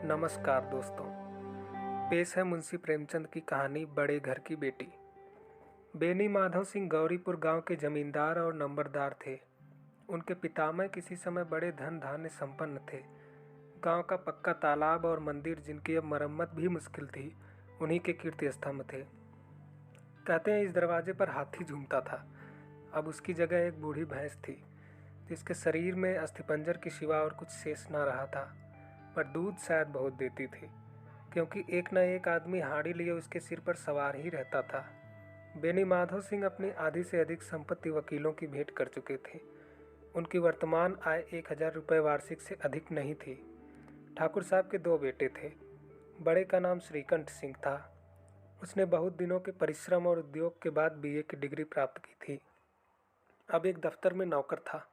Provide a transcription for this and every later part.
नमस्कार दोस्तों। पेश है मुंशी प्रेमचंद की कहानी बड़े घर की बेटी। बेनी माधव सिंह गौरीपुर गांव के जमींदार और नंबरदार थे। उनके पितामह किसी समय बड़े धन धान्य संपन्न थे। गांव का पक्का तालाब और मंदिर, जिनकी अब मरम्मत भी मुश्किल थी, उन्हीं के कीर्ति स्तंभ थे। कहते हैं इस दरवाजे पर हाथी झूमता था। अब उसकी जगह एक बूढ़ी भैंस थी, जिसके शरीर में अस्थिपंजर के सिवा और कुछ शेष न रहा था, पर दूध शायद बहुत देती थी, क्योंकि एक न एक आदमी हाड़ी लिए उसके सिर पर सवार ही रहता था। बेनी माधव सिंह अपनी आधी से अधिक संपत्ति वकीलों की भेंट कर चुके थे। उनकी वर्तमान आय 1000 रुपये वार्षिक से अधिक नहीं थी। ठाकुर साहब के 2 बेटे थे। बड़े का नाम श्रीकंठ सिंह था। उसने बहुत दिनों के परिश्रम और उद्योग के बाद बीए की डिग्री प्राप्त की थी। अब एक दफ्तर में नौकर था।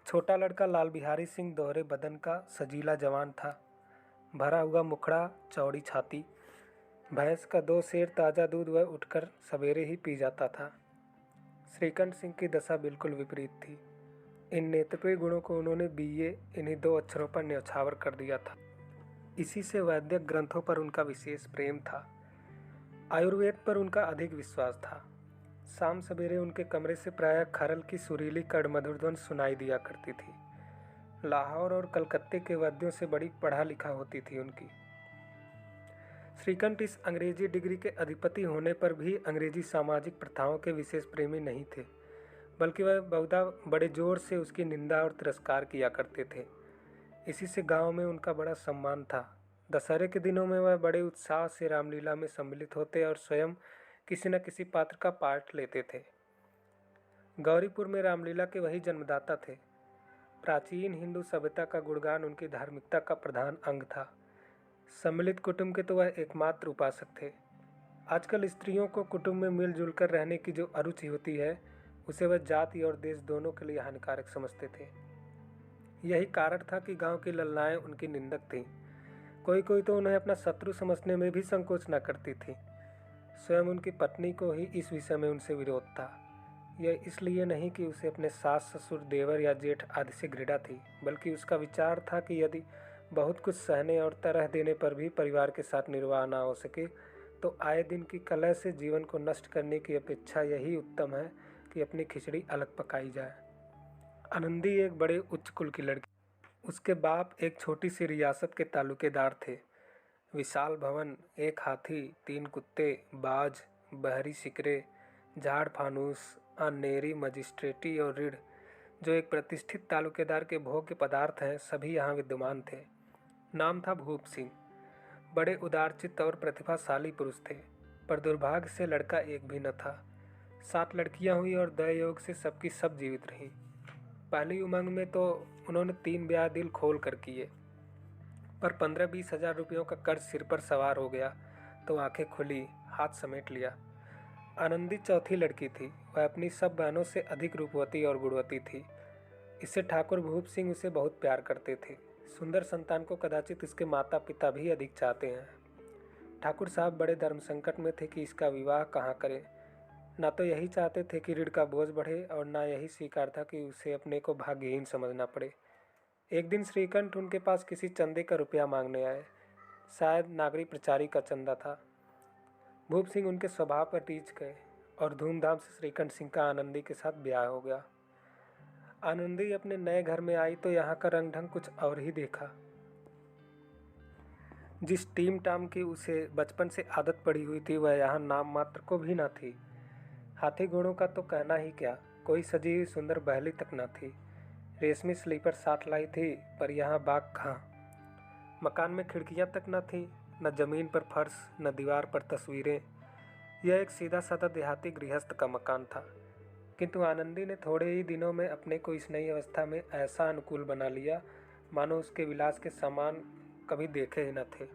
छोटा लड़का लाल बिहारी सिंह दोहरे बदन का सजीला जवान था। भरा हुआ मुखड़ा, चौड़ी छाती। भैंस का 2 सेर ताज़ा दूध वह उठकर सवेरे ही पी जाता था। श्रीकंठ सिंह की दशा बिल्कुल विपरीत थी। इन नेत्रप्रिय गुणों को उन्होंने बीए इन्हीं 2 अक्षरों पर न्यौछावर कर दिया था। इसी से वैद्यक ग्रंथों पर उनका विशेष प्रेम था। आयुर्वेद पर उनका अधिक विश्वास था। शाम सवेरे उनके कमरे से प्रायः खरल की सुरीली कड़मधुर ध्वनि सुनाई दिया करती थी। लाहौर और कलकत्ते के वैद्यों से बड़ी पढ़ा लिखा होती थी उनकी। श्रीकंठ इस अंग्रेजी डिग्री के अधिपति होने पर भी अंग्रेजी सामाजिक प्रथाओं के विशेष प्रेमी नहीं थे, बल्कि वह बहुधा बड़े जोर से उसकी निंदा और तिरस्कार किया करते थे। इसी से गांव में उनका बड़ा सम्मान था। दशहरे के दिनों में वह बड़े उत्साह से रामलीला में सम्मिलित होते और स्वयं किसी न किसी पात्र का पाठ लेते थे। गौरीपुर में रामलीला के वही जन्मदाता थे। प्राचीन हिंदू सभ्यता का गुणगान उनकी धार्मिकता का प्रधान अंग था। सम्मिलित कुटुंब के तो वह एकमात्र उपासक थे। आजकल स्त्रियों को कुटुंब में मिलजुल कर रहने की जो अरुचि होती है, उसे वह जाति और देश दोनों के लिए हानिकारक समझते थे। यही कारण था कि गांव की ललनाएं उनकी निंदक थीं। कोई कोई तो उन्हें अपना शत्रु समझने में भी संकोच न करती थी। स्वयं उनकी पत्नी को ही इस विषय में उनसे विरोध था। यह इसलिए नहीं कि उसे अपने सास ससुर देवर या जेठ आदि से घृणा थी, बल्कि उसका विचार था कि यदि बहुत कुछ सहने और तरह देने पर भी परिवार के साथ निर्वाह ना हो सके, तो आए दिन की कलह से जीवन को नष्ट करने की अपेक्षा यही उत्तम है कि अपनी खिचड़ी अलग पकाई जाए। आनंदी एक बड़े उच्च कुल की लड़की। उसके बाप एक छोटी सी रियासत के तालुकेदार थे। विशाल भवन, 1 हाथी, 3 कुत्ते, बाज, बहरी सिकरे, झाड़ फानूस, अनेरी मजिस्ट्रेटी और रीढ़, जो एक प्रतिष्ठित तालुकेदार के भोग्य पदार्थ हैं, सभी यहाँ विद्यमान थे। नाम था भूप सिंह। बड़े उदारचित्त और प्रतिभाशाली पुरुष थे, पर दुर्भाग्य से लड़का एक भी न था। 7 लड़कियां हुई और दय योग से सबकी सब जीवित रहीं। पहली उमंग में तो उन्होंने 3 ब्याह दिल खोल कर किए, पर 15-20 हजार रुपयों का कर्ज सिर पर सवार हो गया तो आंखें खुली, हाथ समेट लिया। आनंदी चौथी लड़की थी। वह अपनी सब बहनों से अधिक रूपवती और गुणवती थी। इससे ठाकुर भूप सिंह उसे बहुत प्यार करते थे। सुंदर संतान को कदाचित इसके माता पिता भी अधिक चाहते हैं। ठाकुर साहब बड़े धर्म संकट में थे कि इसका विवाह कहाँ करें। ना तो यही चाहते थे कि ऋण का बोझ बढ़े, और ना यही स्वीकार था कि उसे अपने को भाग्यहीन समझना पड़े। एक दिन श्रीकंठ उनके पास किसी चंदे का रुपया मांगने आए। शायद नागरी प्रचारी का चंदा था। भूप सिंह उनके स्वभाव पर रीझ गए और धूमधाम से श्रीकंठ सिंह का आनंदी के साथ ब्याह हो गया। आनंदी अपने नए घर में आई तो यहाँ का रंग ढंग कुछ और ही देखा। जिस टीम टाम की उसे बचपन से आदत पड़ी हुई थी, वह यहाँ नाम मात्र को भी न थी। हाथी घोड़ों का तो कहना ही क्या, कोई सजी हुई सुंदर बहली तक न थी। रेशमी स्लीपर साथ लाई थी, पर यहाँ बाग कहाँ। मकान में खिड़कियाँ तक न थी, न जमीन पर फर्श, न दीवार पर तस्वीरें। यह एक सीधा साधा देहाती गृहस्थ का मकान था। किंतु आनंदी ने थोड़े ही दिनों में अपने को इस नई अवस्था में ऐसा अनुकूल बना लिया, मानो उसके विलास के सामान कभी देखे ही न थे।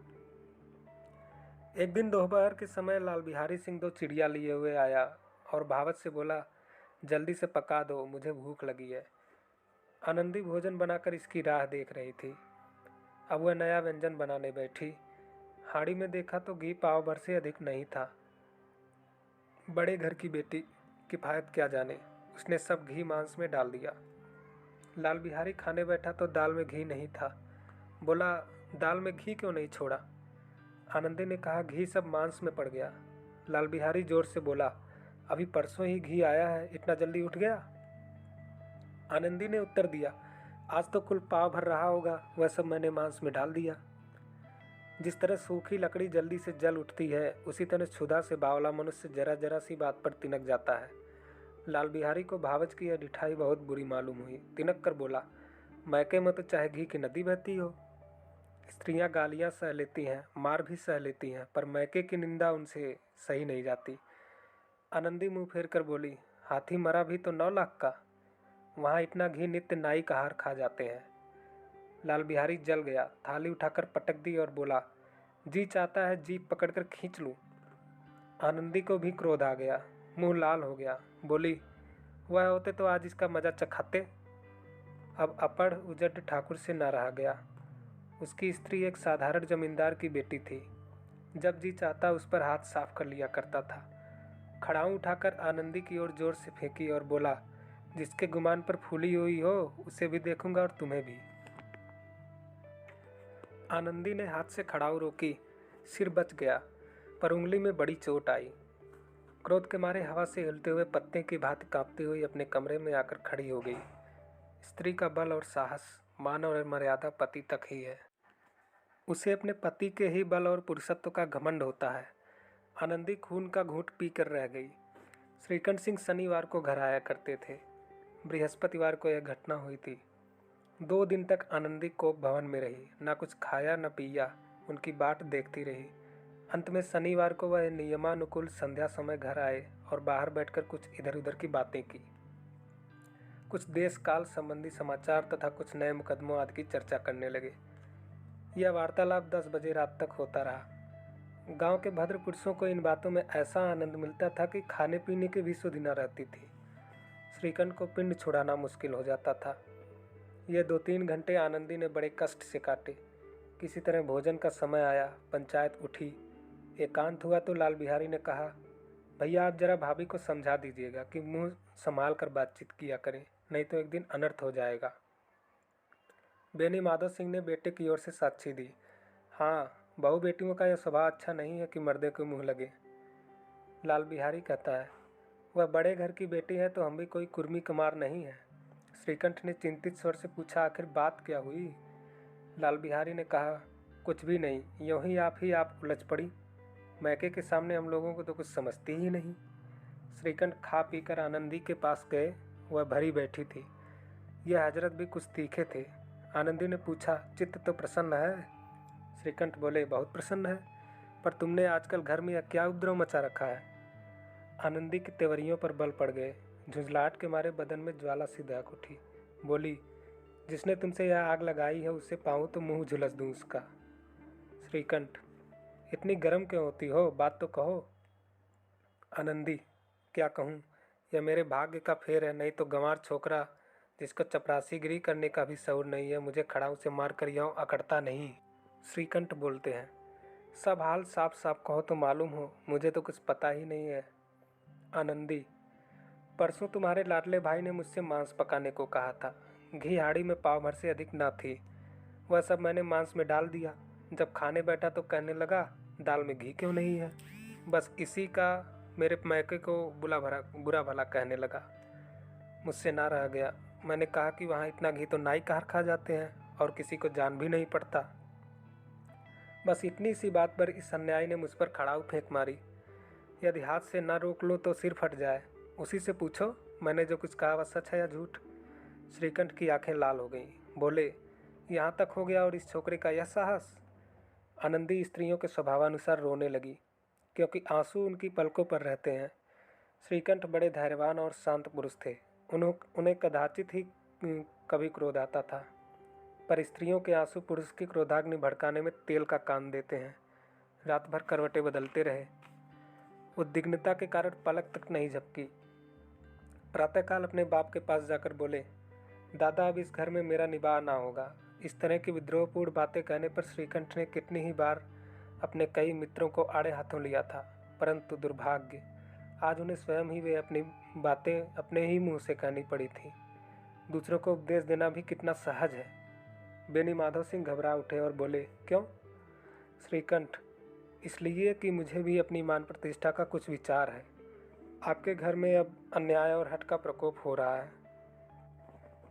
एक दिन दोपहर के समय लाल बिहारी सिंह 2 चिड़िया लिए हुए आया और भावत से बोला, जल्दी से पका दो, मुझे भूख लगी है। आनंदी भोजन बनाकर इसकी राह देख रही थी। अब वह नया व्यंजन बनाने बैठी। हाड़ी में देखा तो घी पाव भर से अधिक नहीं था। बड़े घर की बेटी, किफायत क्या जाने, उसने सब घी मांस में डाल दिया। लाल बिहारी खाने बैठा तो दाल में घी नहीं था। बोला, दाल में घी क्यों नहीं छोड़ा? आनंदी ने कहा, घी सब मांस में पड़ गया। लाल बिहारी जोर से बोला, अभी परसों ही घी आया है, इतना जल्दी उठ गया? आनंदी ने उत्तर दिया, आज तो कुल पाव भर रहा होगा, वह सब मैंने मांस में डाल दिया। जिस तरह सूखी लकड़ी जल्दी से जल उठती है, उसी तरह क्षुधा से बावला मनुष्य जरा जरा सी बात पर तिनक जाता है। लाल बिहारी को भावच की यह ढिठाई बहुत बुरी मालूम हुई। तिनक कर बोला, मैके में तो चाहे घी की नदी बहती हो। स्त्रियां गालियां सह लेती हैं, मार भी सह लेती हैं, पर मैके की निंदा उनसे सही नहीं जाती। आनंदी मुंह फेर कर बोली, हाथी मरा भी तो 9 लाख का। वहाँ इतना घी नित्य नाई का हार खा जाते हैं। लाल बिहारी जल गया, थाली उठाकर पटक दी और बोला, जी चाहता है जीप पकड़कर खींच लूं। आनंदी को भी क्रोध आ गया, मुंह लाल हो गया। बोली, वह होते तो आज इसका मजा चखाते। अब अपढ़ उजड ठाकुर से न रहा गया। उसकी स्त्री एक साधारण जमींदार की बेटी थी। जब जी चाहता उस पर हाथ साफ कर लिया करता था। खड़ाऊ उठाकर आनंदी की ओर जोर से फेंकी और बोला, जिसके गुमान पर फूली हुई हो उसे भी देखूंगा और तुम्हें भी। आनंदी ने हाथ से खड़ाऊ रोकी, सिर बच गया, पर उंगली में बड़ी चोट आई। क्रोध के मारे हवा से हिलते हुए पत्ते की भांति कांपती हुई अपने कमरे में आकर खड़ी हो गई। स्त्री का बल और साहस, मान और मर्यादा पति तक ही है। उसे अपने पति के ही बल और पुरुषत्व का घमंड होता है। आनंदी खून का घूंट पी कर रह गई। श्रीकंठ सिंह शनिवार को घर आया करते थे। बृहस्पतिवार को यह घटना हुई थी। 2 दिन तक आनंदी कोप भवन में रही, न कुछ खाया न पिया, उनकी बाट देखती रही। अंत में शनिवार को वह नियमानुकूल संध्या समय घर आए और बाहर बैठकर कुछ इधर उधर की बातें की। कुछ देश काल संबंधी समाचार तथा कुछ नए मुकदमों आदि की चर्चा करने लगे। यह वार्तालाप 10 बजे रात तक होता रहा। गांव के भद्र पुरुषों को इन बातों में ऐसा आनंद मिलता था कि खाने पीने की भी सुधि न रहती थी। श्रीकंठ को पिंड छुड़ाना मुश्किल हो जाता था। यह 2-3 घंटे आनंदी ने बड़े कष्ट से काटे। किसी तरह भोजन का समय आया, पंचायत उठी, एकांत हुआ तो लाल बिहारी ने कहा, भैया आप जरा भाभी को समझा दीजिएगा कि मुंह संभाल कर बातचीत किया करें, नहीं तो एक दिन अनर्थ हो जाएगा। बेनी माधव सिंह ने बेटे की ओर से साक्षी दी, हाँ, बहू बेटियों का यह स्वभाव अच्छा नहीं है कि मर्दे को मुंह लगे। लाल बिहारी कहता है, वह बड़े घर की बेटी है तो हम भी कोई कुर्मी कुमार नहीं है। श्रीकंठ ने चिंतित स्वर से पूछा, आखिर बात क्या हुई? लाल बिहारी ने कहा, कुछ भी नहीं, यूं ही आप उलझ पड़ी। मैके के सामने हम लोगों को तो कुछ समझती ही नहीं। श्रीकंठ खा पीकर आनंदी के पास गए। वह भरी बैठी थी। यह हजरत भी कुछ तीखे थे। आनंदी ने पूछा, चित्त तो प्रसन्न है? श्रीकंठ बोले, बहुत प्रसन्न है, पर तुमने आजकल घर में क्या उपद्रव मचा रखा है? आनंदी के तेवरियों पर बल पड़ गए। झुंझलाहट के मारे बदन में ज्वाला सी दहक उठी। बोली, जिसने तुमसे यह आग लगाई है उससे पाऊँ तो मुंह झुलस दूं उसका। श्रीकंठ, इतनी गर्म क्यों होती हो, बात तो कहो। आनंदी, क्या कहूँ, यह मेरे भाग्य का फेर है, नहीं तो गंवार छोकरा जिसको चपरासीगिरी करने का भी शऊर नहीं है मुझे खड़ाऊ से मार कर यूं अकड़ता नहीं। श्रीकंठ बोलते हैं, सब हाल साफ साफ कहो तो मालूम हो, मुझे तो कुछ पता ही नहीं है। आनंदी, परसों तुम्हारे लाडले भाई ने मुझसे मांस पकाने को कहा था। घी हाड़ी में पाव भर से अधिक ना थी। वह सब मैंने मांस में डाल दिया। जब खाने बैठा तो कहने लगा, दाल में घी क्यों नहीं है? बस इसी का मेरे मैके को बुरा भला कहने लगा। मुझसे ना रह गया। मैंने कहा कि वहाँ इतना घी तो नाई कार खा जाते हैं और किसी को जान भी नहीं पड़ता। बस इतनी सी बात पर इस अन्यायी ने मुझ पर खड़ाऊ फेंक मारी। यदि हाथ से ना रोक लूँ तो सिर फट जाए। उसी से पूछो मैंने जो कुछ कहा वह सच है या झूठ। श्रीकंठ की आंखें लाल हो गईं। बोले, यहाँ तक हो गया और इस छोकरे का यह साहस? आनंदी स्त्रियों के स्वभावानुसार रोने लगी, क्योंकि आंसू उनकी पलकों पर रहते हैं। श्रीकंठ बड़े धैर्यवान और शांत पुरुष थे। उन्हें कदाचित ही कभी क्रोध आता था, पर स्त्रियों के आंसू पुरुष की क्रोधाग्नि भड़काने में तेल का काम देते हैं। रात भर करवटें बदलते रहे। उद्विग्नता के कारण पलक तक नहीं झपकी। प्रातःकाल अपने बाप के पास जाकर बोले, दादा अब इस घर में मेरा निबाह ना होगा। इस तरह की विद्रोहपूर्ण बातें कहने पर श्रीकंठ ने कितनी ही बार अपने कई मित्रों को आड़े हाथों लिया था, परंतु दुर्भाग्य, आज उन्हें स्वयं ही वे अपनी बातें अपने ही मुंह से कहनी पड़ी थी। दूसरों को उपदेश देना भी कितना सहज है। बेनी माधव सिंह घबरा उठे और बोले, क्यों? श्रीकंठ, इसलिए कि मुझे भी अपनी मान प्रतिष्ठा का कुछ विचार है। आपके घर में अब अन्याय और हठ का प्रकोप हो रहा है।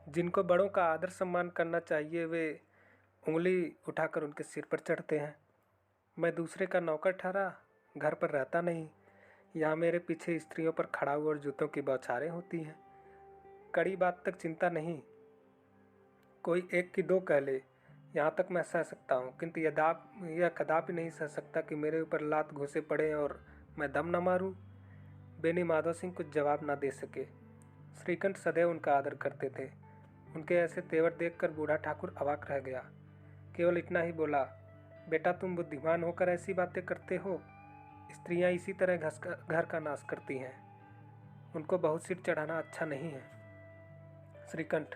जिनको बड़ों का आदर सम्मान करना चाहिए वे उंगली उठाकर उनके सिर पर चढ़ते हैं। मैं दूसरे का नौकर ठहरा, घर पर रहता नहीं। यहाँ मेरे पीछे स्त्रियों पर खड़ा हुआ और जूतों की बौछारें होती हैं। कड़ी बात तक चिंता नहीं, कोई एक की दो कह ले, यहाँ तक मैं सह सकता हूँ, किंतु यह कदापि नहीं सह सकता कि मेरे ऊपर लात घुसे पड़े और मैं दम न मारूं। बेनी माधव सिंह कुछ जवाब न दे सके। श्रीकंठ सदैव उनका आदर करते थे। उनके ऐसे तेवर देखकर बूढ़ा ठाकुर अवाक रह गया। केवल इतना ही बोला, बेटा तुम बुद्धिमान होकर ऐसी बातें करते हो। स्त्रियां इसी तरह घर का नाश करती हैं। उनको बहुत सिर चढ़ाना अच्छा नहीं है। श्रीकंठ,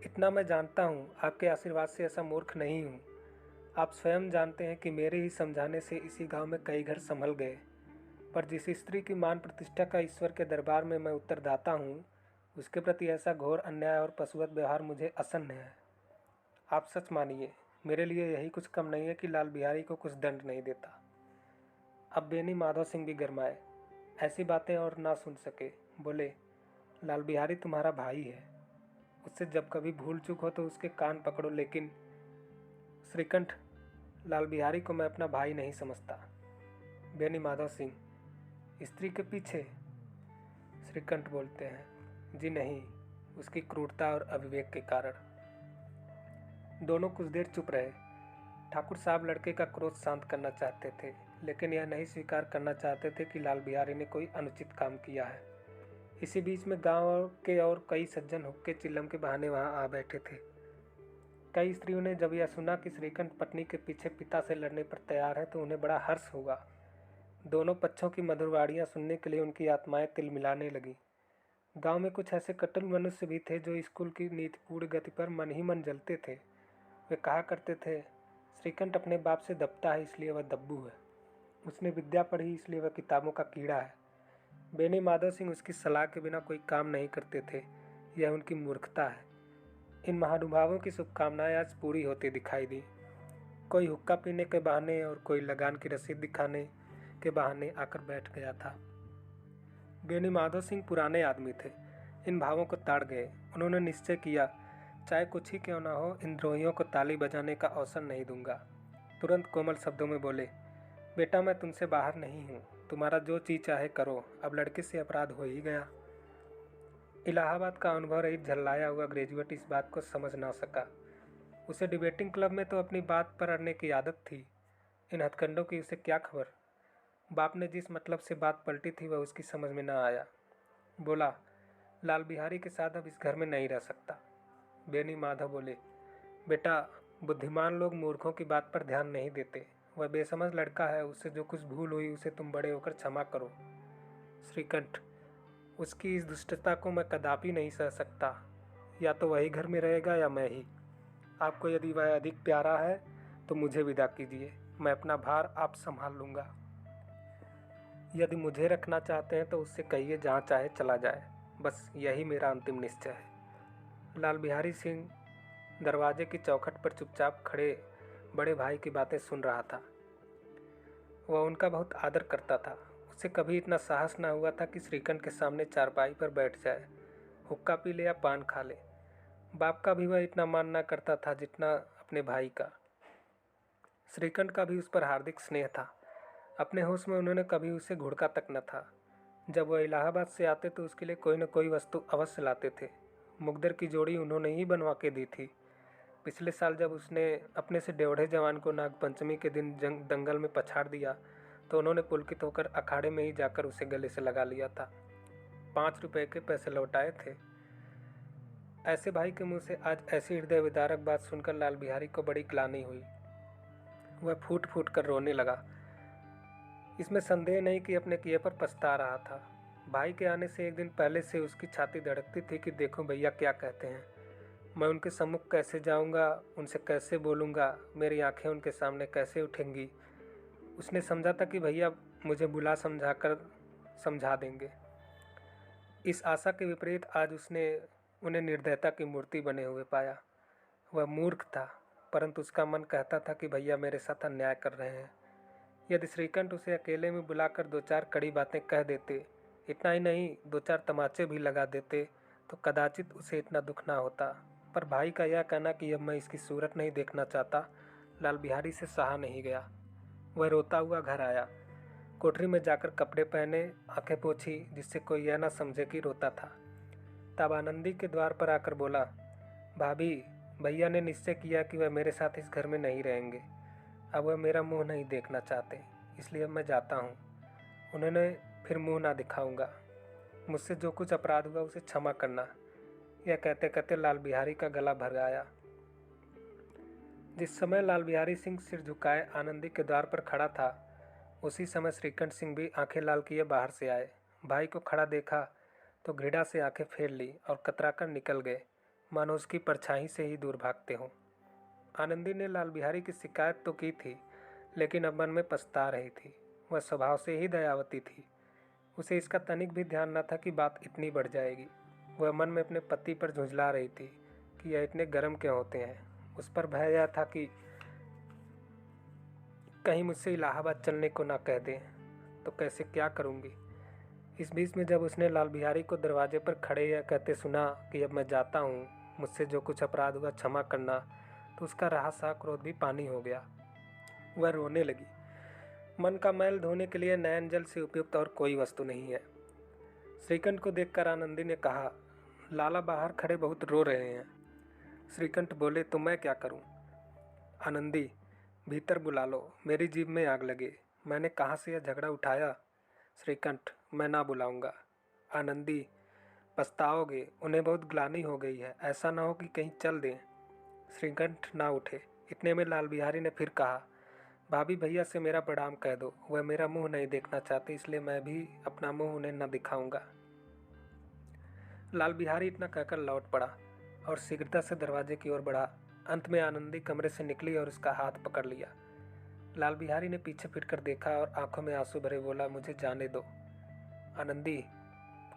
इतना मैं जानता हूँ, आपके आशीर्वाद से ऐसा मूर्ख नहीं हूँ। आप स्वयं जानते हैं कि मेरे ही समझाने से इसी गांव में कई घर संभल गए। पर जिस स्त्री की मान प्रतिष्ठा का ईश्वर के दरबार में मैं उत्तरदाता हूँ, उसके प्रति ऐसा घोर अन्याय और पशुवत व्यवहार मुझे असह्य है। आप सच मानिए, मेरे लिए यही कुछ कम नहीं है कि लाल बिहारी को कुछ दंड नहीं देता। अब बेनी माधव सिंह भी गरमाए, ऐसी बातें और ना सुन सके। बोले, लाल बिहारी तुम्हारा भाई है, उससे जब कभी भूल चूक हो तो उसके कान पकड़ो। लेकिन श्रीकंठ, लाल बिहारी को मैं अपना भाई नहीं समझता। बेनी माधव सिंह, स्त्री के पीछे? श्रीकंठ बोलते हैं, जी नहीं, उसकी क्रूरता और अविवेक के कारण। दोनों कुछ देर चुप रहे। ठाकुर साहब लड़के का क्रोध शांत करना चाहते थे, लेकिन यह नहीं स्वीकार करना चाहते थे कि लाल बिहारी ने कोई अनुचित काम किया है। इसी बीच में गांव के और कई सज्जन हुक्के चिल्लम के बहाने वहां आ बैठे थे। कई स्त्रियों ने जब यह सुना कि श्रीकंठ पत्नी के पीछे पिता से लड़ने पर तैयार है तो उन्हें बड़ा हर्ष हुआ। दोनों पक्षों की मधुर वाणियां सुनने के लिए उनकी आत्माएं तिलमिलाने लगी। गांव में कुछ ऐसे कट्टर मनुष्य भी थे जो स्कूल की नीतिपूर्ण गति पर मन ही मन जलते थे। वे कहा करते थे, श्रीकंठ अपने बाप से दबता है इसलिए वह दब्बू है, उसने विद्या पढ़ी इसलिए वह किताबों का कीड़ा है। बेनी माधव सिंह उसकी सलाह के बिना कोई काम नहीं करते थे, यह उनकी मूर्खता है। इन महानुभावों की शुभकामनाएं आज पूरी होती दिखाई दी। कोई हुक्का पीने के बहाने और कोई लगान की रसीद दिखाने के बहाने आकर बैठ गया था। बेनी माधव सिंह पुराने आदमी थे, इन भावों को ताड़ गए। उन्होंने निश्चय किया, चाहे कुछ ही क्यों ना हो, इन द्रोहियों को ताली बजाने का अवसर नहीं दूंगा। तुरंत कोमल शब्दों में बोले, बेटा मैं तुमसे बाहर नहीं हूँ, तुम्हारा जो चीज चाहे करो, अब लड़के से अपराध हो ही गया। इलाहाबाद का अनुभव रहित झल्लाया हुआ ग्रेजुएट इस बात को समझ ना सका। उसे डिबेटिंग क्लब में तो अपनी बात पर अड़ने की आदत थी, इन हथकंडों की उसे क्या खबर। बाप ने जिस मतलब से बात पलटी थी वह उसकी समझ में न आया। बोला, लाल बिहारी के साथ अब इस घर में नहीं रह सकता। बेनी माधव बोले, बेटा बुद्धिमान लोग मूर्खों की बात पर ध्यान नहीं देते। वह बेसमझ लड़का है, उससे जो कुछ भूल हुई उसे तुम बड़े होकर क्षमा करो। श्रीकंठ, उसकी इस दुष्टता को मैं कदापि नहीं सह सकता। या तो वही घर में रहेगा या मैं ही। आपको यदि वह अधिक प्यारा है तो मुझे विदा कीजिए, मैं अपना भार आप संभाल लूँगा। यदि मुझे रखना चाहते हैं तो उससे कहिए जहाँ चाहे चला जाए, बस यही मेरा अंतिम निश्चय है। लाल बिहारी सिंह दरवाजे की चौखट पर चुपचाप खड़े बड़े भाई की बातें सुन रहा था। वह उनका बहुत आदर करता था। उसे कभी इतना साहस न हुआ था कि श्रीकंठ के सामने चारपाई पर बैठ जाए, हुक्का पी ले या पान खा ले। बाप का भी वह इतना मान ना करता था जितना अपने भाई का। श्रीकंठ का भी उस पर हार्दिक स्नेह था। अपने होश में उन्होंने कभी उसे घुड़का तक न था। जब वह इलाहाबाद से आते तो उसके लिए कोई न कोई वस्तु अवश्य लाते थे। मुकद्दर की जोड़ी उन्होंने ही बनवा के दी थी। पिछले साल जब उसने अपने से डेढ़े जवान को नागपंचमी के दिन दंगल में पछाड़ दिया तो उन्होंने पुलकित होकर अखाड़े में ही जाकर उसे गले से लगा लिया था। 5 रुपए के पैसे लौटाए थे। ऐसे भाई के मुंह से आज ऐसी हृदय विदारक बात सुनकर लाल बिहारी को बड़ी ग्लानि हुई। वह फूट फूट कर रोने लगा। इसमें संदेह नहीं कि अपने किए पर पछता रहा था। भाई के आने से एक दिन पहले से उसकी छाती धड़कती थी कि देखो भैया क्या कहते हैं, मैं उनके सम्मुख कैसे जाऊंगा, उनसे कैसे बोलूंगा, मेरी आंखें उनके सामने कैसे उठेंगी। उसने समझा था कि भैया मुझे बुला समझाकर समझा देंगे। इस आशा के विपरीत आज उसने उन्हें निर्दयता की मूर्ति बने हुए पाया। वह मूर्ख था, परंतु उसका मन कहता था कि भैया मेरे साथ अन्याय कर रहे हैं। यदि श्रीकंठ उसे अकेले में बुलाकर 2-4 कड़ी बातें कह देते, इतना ही नहीं 2-4 तमाचे भी लगा देते, तो कदाचित उसे इतना दुख ना होता। पर भाई का यह कहना कि अब मैं इसकी सूरत नहीं देखना चाहता, लाल बिहारी से सहा नहीं गया। वह रोता हुआ घर आया। कोठरी में जाकर कपड़े पहने, आंखें पोंछी, जिससे कोई यह ना समझे कि रोता था। तब आनंदी के द्वार पर आकर बोला, भाभी, भैया ने निश्चय किया कि वह मेरे साथ इस घर में नहीं रहेंगे। अब वह मेरा मुंह नहीं देखना चाहते, इसलिए अब मैं जाता हूँ। उन्होंने फिर मुंह ना दिखाऊंगा। मुझसे जो कुछ अपराध हुआ उसे क्षमा करना। यह कहते कहते लाल बिहारी का गला भर आया। जिस समय लाल बिहारी सिंह सिर झुकाए आनंदी के द्वार पर खड़ा था, उसी समय श्रीकंठ सिंह भी आंखें लाल किए बाहर से आए। भाई को खड़ा देखा तो घृणा से आंखें फेर ली और कतराकर निकल गए, मानो उसकी परछाई से ही दूर भागते हों। आनंदी ने लाल बिहारी की शिकायत तो की थी, लेकिन अब मन में पछता रही थी। वह स्वभाव से ही दयावती थी। उसे इसका तनिक भी ध्यान न था कि बात इतनी बढ़ जाएगी। वह मन में अपने पति पर झुंझला रही थी कि यह इतने गर्म क्यों होते हैं। उस पर भय यह था कि कहीं मुझसे इलाहाबाद चलने को ना कह दें, तो कैसे क्या करूंगी। इस बीच में जब उसने लाल बिहारी को दरवाजे पर खड़े यह कहते सुना कि अब मैं जाता हूँ, मुझसे जो कुछ अपराध हुआ क्षमा करना, तो उसका रहा सा क्रोध भी पानी हो गया। वह रोने लगी। मन का मैल धोने के लिए नयन जल से उपयुक्त और कोई वस्तु नहीं है। श्रीकंठ को देखकर आनंदी ने कहा, लाला बाहर खड़े बहुत रो रहे हैं। श्रीकंठ बोले, तो मैं क्या करूं? आनंदी, भीतर बुला लो, मेरी जीभ में आग लगे। मैंने कहाँ से यह झगड़ा उठाया? श्रीकंठ, मैं ना बुलाऊंगा। आनंदी, पछताओगे, उन्हें बहुत ग्लानि हो गई है, ऐसा ना हो कि कहीं चल दें। श्रीकंठ ना उठे। इतने में लाल बिहारी ने फिर कहा, भाभी, भैया से मेरा प्रणाम कह दो, वह मेरा मुंह नहीं देखना चाहते, इसलिए मैं भी अपना मुंह उन्हें न दिखाऊंगा। लाल बिहारी इतना कहकर लौट पड़ा और शीघ्रता से दरवाजे की ओर बढ़ा। अंत में आनंदी कमरे से निकली और उसका हाथ पकड़ लिया। लाल बिहारी ने पीछे फिरकर देखा और आंखों में आंसू भरे बोला, मुझे जाने दो। आनंदी,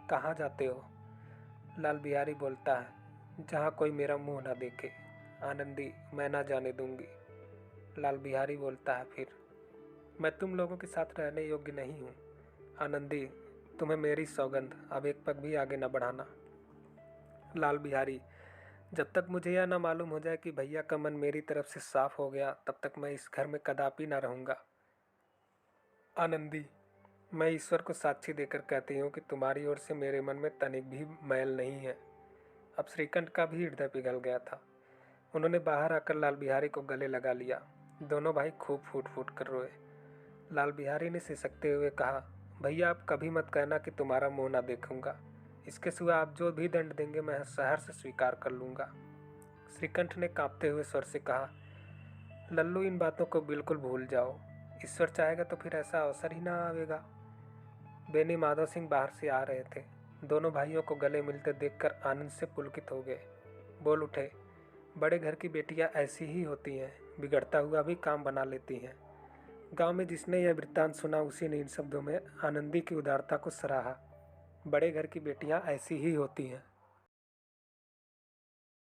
कहाँ जाते हो? लाल बिहारी बोलता है, जहाँ कोई मेरा मुंह ना देखे। आनंदी, मैं ना जाने दूंगी। लाल बिहारी बोलता है फिर, मैं तुम लोगों के साथ रहने योग्य नहीं हूँ। आनंदी, तुम्हें मेरी सौगंध, अब एक पग भी आगे न बढ़ाना। लाल बिहारी, जब तक मुझे यह न मालूम हो जाए कि भैया का मन मेरी तरफ से साफ हो गया, तब तक मैं इस घर में कदापि न रहूँगा। आनंदी, मैं ईश्वर को साक्षी देकर कहती हूँ कि तुम्हारी ओर से मेरे मन में तनिक भी मैल नहीं है। अब श्रीकंठ का भी हृदय पिघल गया था। उन्होंने बाहर आकर लाल बिहारी को गले लगा लिया। दोनों भाई खूब फूट फूट कर रोए। लाल बिहारी ने सिसकते हुए कहा, भैया, आप कभी मत कहना कि तुम्हारा मुंह ना देखूंगा। इसके सिवा आप जो भी दंड देंगे मैं सहर्ष से स्वीकार कर लूँगा। श्रीकंठ ने कांपते हुए स्वर से कहा, लल्लू, इन बातों को बिल्कुल भूल जाओ। ईश्वर चाहेगा तो फिर ऐसा अवसर ही ना आवेगा। बेनी माधव सिंह बाहर से आ रहे थे। दोनों भाइयों को गले मिलते देखकर आनंद से पुलकित हो गए। बोल उठे, बड़े घर की बेटियां ऐसी ही होती हैं, बिगड़ता हुआ भी काम बना लेती हैं। गांव में जिसने यह वृत्तांत सुना, उसी ने इन शब्दों में आनंदी की उदारता को सराहा। बड़े घर की बेटियां ऐसी ही होती हैं।